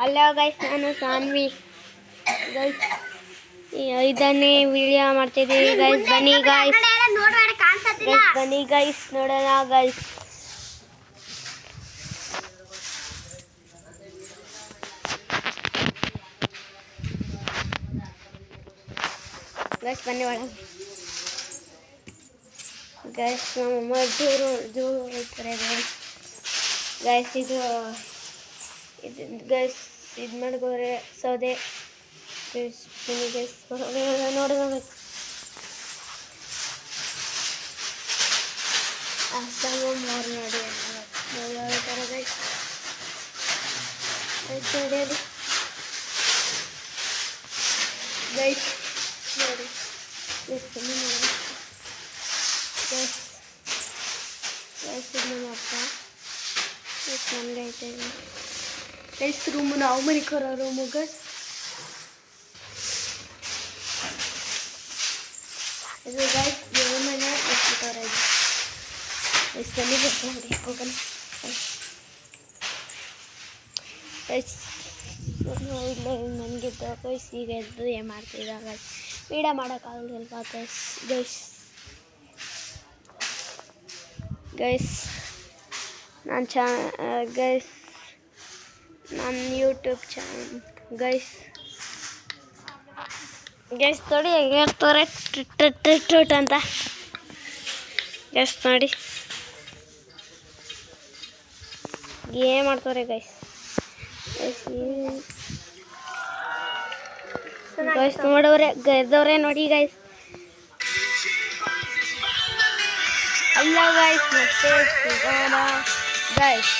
Hello guys, ನಾನು Saanvi guys. ಇದನ್ನೇ video ಮಾಡ್ತಿದ್ದೀವಿ ಗೈಸ್. ಬನ್ನಿ ಗೈಸ್, ಬನ್ನಿ ಗೈಸ್, ನೋಡೋಣ ಗೈಸ್. ಗೈಸ್ ಬನ್ನಿ ಒಳಗೆ ಗೈಸ್. ನಮ್ಮಮ್ಮ ಜೋರು ಹೋಗ್ತಾರೆ ಗೈಸ್. ಗೈಸ್ ಇದು ಗೈಸ್ ಇದು ಮಾಡ್ಕೋರೆ ಸೌದೆ ಗೈಸ್. ಬನ್ನಿ ಗೈಸ್, ನೋಡಿ ಅಷ್ಟೊಂದು ಮೂರು ನೋಡಿ ಥರ ಗೈಸ್. ನೋಡಿ ಅದು ಗೈಸ್, ನೋಡಿ ಗೈಸ್. ಬನ್ನಿ ನೋಡಿ ಗೈಸ್. ಗೈಸ್ ಇದು ನಮ್ಮ ಅಪ್ಪ ಗೈಸ್. ನಮಗೆ ಐತೆ ಗೈಸ್ ರೂಮು, ನಾವು ಮನಿಕೋರೋ ರೂಮು ಗೈಸ್. ಇದು ಗೈಸ್ ದೇವ್ರ ಮನೆ ಎಷ್ಟಿಟ್ಟವ್ರ ಇದು ಗೈಸ್. ಬನ್ನಿ ನೋಡಿ ಹೋಗೋಣ ಗೈಸ್. ಇಲ್ಲ ನನಗಿದ್ದ ಗೈಸ್. ಈಗ ಎದ್ದು ಏನು ಮಾಡ್ತಿದ್ದ ಗೈಸ್. ವೀಡಿಯೋ ಮಾಡೋಕ್ಕಾಗಲಿಲ್ವಾ ಗೈಸ್. ಗೈಸ್ ಗೈಸ್ ನಾನು ಗೈಸ್ ನನ್ನ ಯೂಟ್ಯೂಬ್ ಚಾನಲ್ ಗೈಸ್. ಗೈಸ್ ನೋಡಿ ಹೇಗೆ ಹೇಳ್ತಾರೆ ಟ್ರಿಟ್ ಅಂತ ಗೈಸ್. ನೋಡಿ ಏನು ಮಾಡ್ತಾರೆ ಗೈಸ್. ಗೈಸ್ ನೋಡವ್ರೆ ಗೆದ್ದವ್ರೆ ನೋಡಿ ಗೈಸ್. ಅಲ್ಲ ಗೈಸ್, ಮತ್ತೆ ಸಿಗೋಣ ಗೈಸ್.